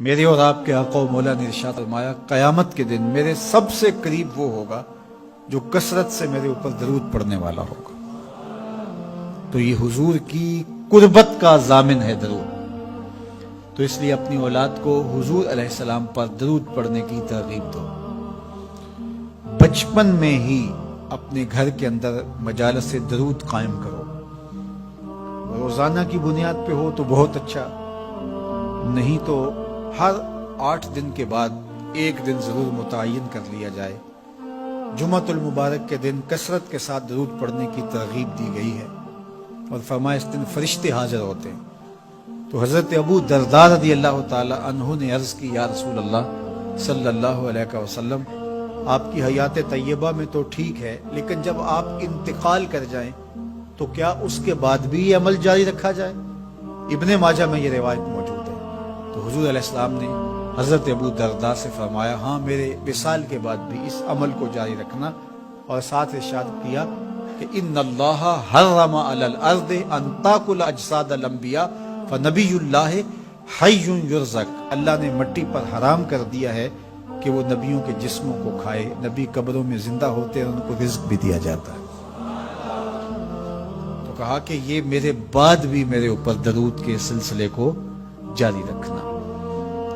میرے اور آپ کے آقا و مولا نے ارشاد فرمایا قیامت کے دن میرے سب سے قریب وہ ہوگا جو کثرت سے میرے اوپر درود پڑھنے والا ہوگا۔ تو یہ حضور کی قربت کا ضامن ہے درود، تو اس لیے اپنی اولاد کو حضور علیہ السلام پر درود پڑھنے کی ترغیب دو۔ بچپن میں ہی اپنے گھر کے اندر مجالس درود قائم کرو، روزانہ کی بنیاد پہ ہو تو بہت اچھا، نہیں تو ہر 8 دن کے بعد ایک دن ضرور متعین کر لیا جائے۔ جمعۃ المبارک کے دن کثرت کے ساتھ درود پڑھنے کی ترغیب دی گئی ہے، اور فرمایا اس دن فرشتے حاضر ہوتے ہیں۔ تو حضرت ابو درداء رضی اللہ تعالی عنہ نے عرض کی، یا رسول اللہ صلی اللہ علیہ وسلم، آپ کی حیات طیبہ میں تو ٹھیک ہے، لیکن جب آپ انتقال کر جائیں تو کیا اس کے بعد بھی یہ عمل جاری رکھا جائے؟ ابن ماجہ میں یہ روایت موجود ہے۔ تو حضور علیہ السلام نے حضرت ابو درداء سے فرمایا، ہاں میرے وصال کے بعد بھی اس عمل کو جاری رکھنا، اور ساتھ ارشاد کیا کہ ان اللہ حرم علی الارض ان تاکل اجساد الانبیاء فنبی اللہ حی یرزق، اللہ نے مٹی پر حرام کر دیا ہے کہ وہ نبیوں کے جسموں کو کھائے، نبی قبروں میں زندہ ہوتے ہیں، ان کو رزق بھی دیا جاتا ہے۔ تو کہا کہ یہ میرے بعد بھی میرے اوپر درود کے سلسلے کو جاری رکھنا۔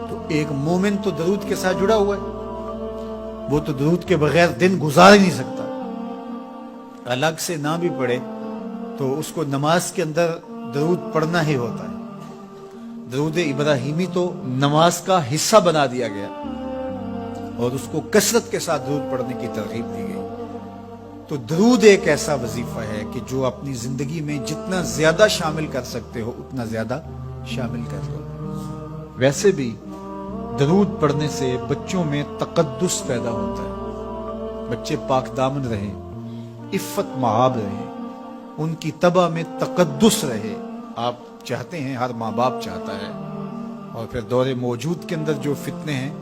تو ایک مومن تو درود کے ساتھ جڑا ہوا ہے، وہ تو درود کے بغیر دن گزار ہی نہیں سکتا، الگ سے نہ بھی پڑھے تو اس کو نماز کے اندر درود پڑھنا ہی ہوتا ہے۔ درود ابراہیمی تو نماز کا حصہ بنا دیا گیا، اور اس کو کثرت کے ساتھ درود پڑھنے کی ترغیب دی گئی۔ تو درود ایک ایسا وظیفہ ہے کہ جو اپنی زندگی میں جتنا زیادہ شامل کر سکتے ہو اتنا زیادہ شامل کر لو۔ ویسے بھی درود پڑھنے سے بچوں میں تقدس پیدا ہوتا ہے، بچے پاک دامن رہیں، عفت مآب رہیں، ان کی طبع میں تقدس رہے۔ آپ چاہتے ہیں، ہر ماں باپ چاہتا ہے، اور پھر دور موجود کے اندر جو فتنے ہیں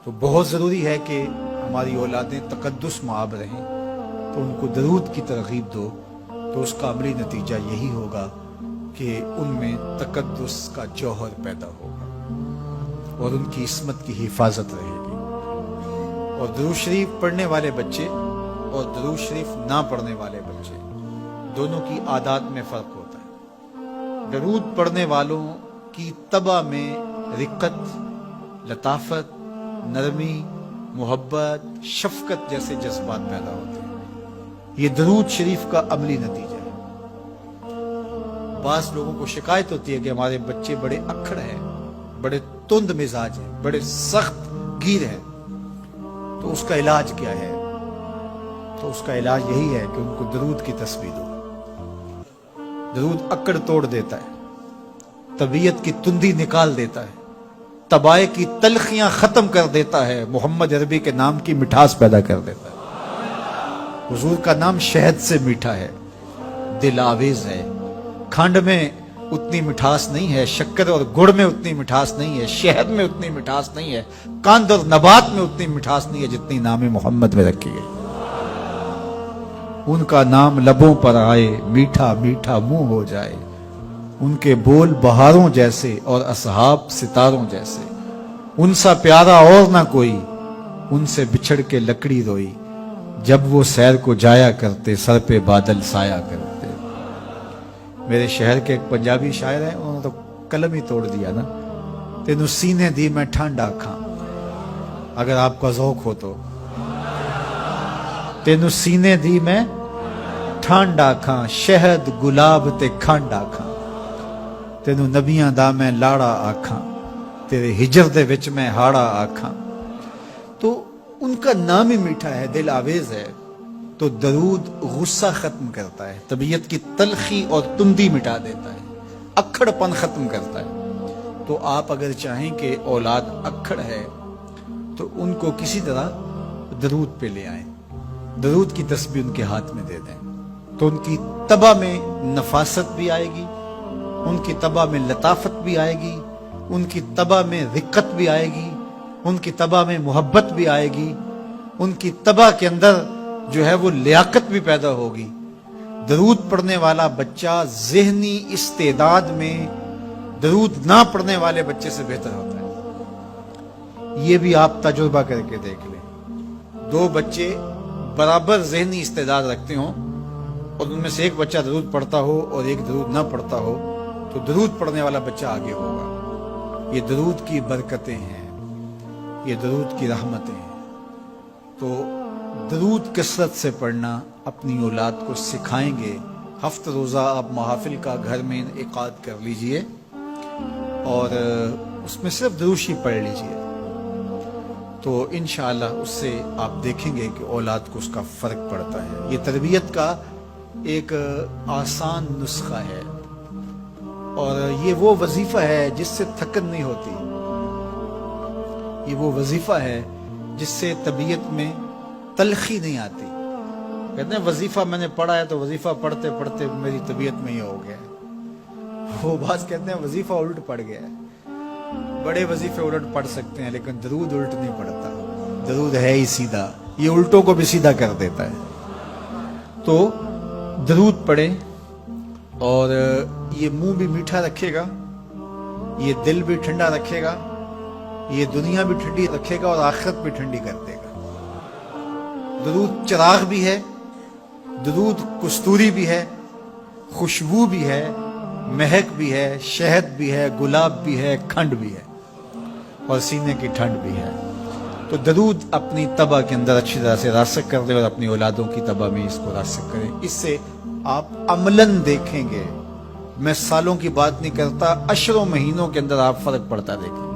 تو بہت ضروری ہے کہ ہماری اولادیں تقدس مآب رہیں، تو ان کو درود کی ترغیب دو، تو اس کا عملی نتیجہ یہی ہوگا کہ ان میں تقدس کا جوہر پیدا ہوگا، اور ان کی عصمت کی حفاظت رہے گی۔ اور درود شریف پڑھنے والے بچے اور درود شریف نہ پڑھنے والے بچے دونوں کی عادات میں فرق ہوتا ہے۔ درود پڑھنے والوں کی طبع میں رقت، لطافت، نرمی، محبت، شفقت جیسے جذبات پیدا ہوتے ہیں۔ یہ درود شریف کا عملی نتیجہ ہے۔ بعض لوگوں کو شکایت ہوتی ہے کہ ہمارے بچے بڑے اکھڑ ہیں، بڑے تند مزاج ہیں، بڑے سخت گیر ہیں، تو اس کا علاج کیا ہے؟ تو اس کا علاج یہی ہے کہ ان کو درود کی تسبیح دو۔ درود اکڑ توڑ دیتا ہے، طبیعت کی تندی نکال دیتا ہے، طبائع کی تلخیاں ختم کر دیتا ہے، محمد عربی کے نام کی مٹھاس پیدا کر دیتا ہے۔ حضور کا نام شہد سے میٹھا ہے، دل آویز ہے، کھنڈ میں اتنی مٹھاس نہیں ہے، شکر اور گڑ میں اتنی مٹھاس نہیں ہے، شہد میں اتنی مٹھاس نہیں ہے، قند اور نبات میں اتنی مٹھاس نہیں ہے جتنی نام محمد میں رکھی گئی۔ ان کا نام لبوں پر آئے، میٹھا میٹھا منہ ہو جائے، ان کے بول بہاروں جیسے اور اصحاب ستاروں جیسے، ان سا پیارا اور نہ کوئی، ان سے بچھڑ کے لکڑی روئی، جب وہ سیر کو جایا کرتے سر پہ بادل سایا کرتے۔ میرے شہر کے ایک پنجابی شاعر ہیں، انہوں نے تو قلم ہی توڑ دیا نا، تینوں سینے دی میں ٹھنڈ آکھاں، اگر آپ کا ذوق ہو تو، تینوں سینے دی میں ٹھنڈ آکھاں، شہد گلاب تے کھنڈ آکھاں، تینوں نبیاں دا میں لاڑا آکھاں، تیرے ہجر دے وچ میں ہاڑا آکھاں۔ تو ان کا نام ہی میٹھا ہے، دل آویز ہے۔ تو درود غصہ ختم کرتا ہے، طبیعت کی تلخی اور تندی مٹا دیتا ہے، اکھڑ پن ختم کرتا ہے۔ تو آپ اگر چاہیں کہ اولاد اکھڑ ہے تو ان کو کسی طرح درود پہ لے آئیں، درود کی تسبیح ان کے ہاتھ میں دے دیں، تو ان کی طبع میں نفاست بھی آئے گی، ان کی طبع میں لطافت بھی آئے گی، ان کی طبع میں رقت بھی آئے گی، ان کی طبع میں محبت بھی آئے گی، ان کی طبع کے اندر جو ہے وہ لیاقت بھی پیدا ہوگی۔ درود پڑھنے والا بچہ ذہنی استعداد میں درود نہ پڑھنے والے بچے سے بہتر ہوتا ہے۔ یہ بھی آپ تجربہ کر کے دیکھ لیں. 2 بچے برابر ذہنی استعداد رکھتے ہوں اور ان میں سے ایک بچہ درود پڑھتا ہو اور ایک درود نہ پڑھتا ہو تو درود پڑھنے والا بچہ آگے ہوگا. یہ درود کی برکتیں ہیں, یہ درود کی رحمتیں ہیں. تو درود کثرت سے پڑھنا اپنی اولاد کو سکھائیں گے. ہفتہ روزہ آپ محافل کا گھر میں انعقاد کر لیجئے اور اس میں صرف دروشی پڑھ لیجئے, تو انشاءاللہ اس سے آپ دیکھیں گے کہ اولاد کو اس کا فرق پڑتا ہے. یہ تربیت کا ایک آسان نسخہ ہے اور یہ وہ وظیفہ ہے جس سے تھکن نہیں ہوتی. یہ وہ وظیفہ ہے جس سے طبیعت میں تلخی نہیں آتی. کہتے ہیں وظیفہ میں نے پڑھا ہے تو وظیفہ پڑھتے پڑھتے میری طبیعت میں یہ ہو گیا. وہ بعض کہتے ہیں وظیفہ الٹ پڑ گیا ہے. بڑے وظیفے الٹ پڑھ سکتے ہیں لیکن درود الٹ نہیں پڑھتا. درود ہے ہی سیدھا, یہ الٹوں کو بھی سیدھا کر دیتا ہے. تو درود پڑھیں اور یہ منہ بھی میٹھا رکھے گا, یہ دل بھی ٹھنڈا رکھے گا, یہ دنیا بھی ٹھنڈی رکھے گا اور آخرت بھی ٹھنڈی کر دے گا. درود چراغ بھی ہے, درود کستوری بھی ہے, خوشبو بھی ہے, مہک بھی ہے, شہد بھی ہے, گلاب بھی ہے, کھنڈ بھی ہے اور سینے کی ٹھنڈ بھی ہے. تو درود اپنی طبع کے اندر اچھی طرح سے راسخ کر دیں اور اپنی اولادوں کی طبع میں اس کو راسخ کریں. اس سے آپ عملاً دیکھیں گے, میں سالوں کی بات نہیں کرتا, اشروں مہینوں کے اندر آپ فرق پڑتا دیکھیں.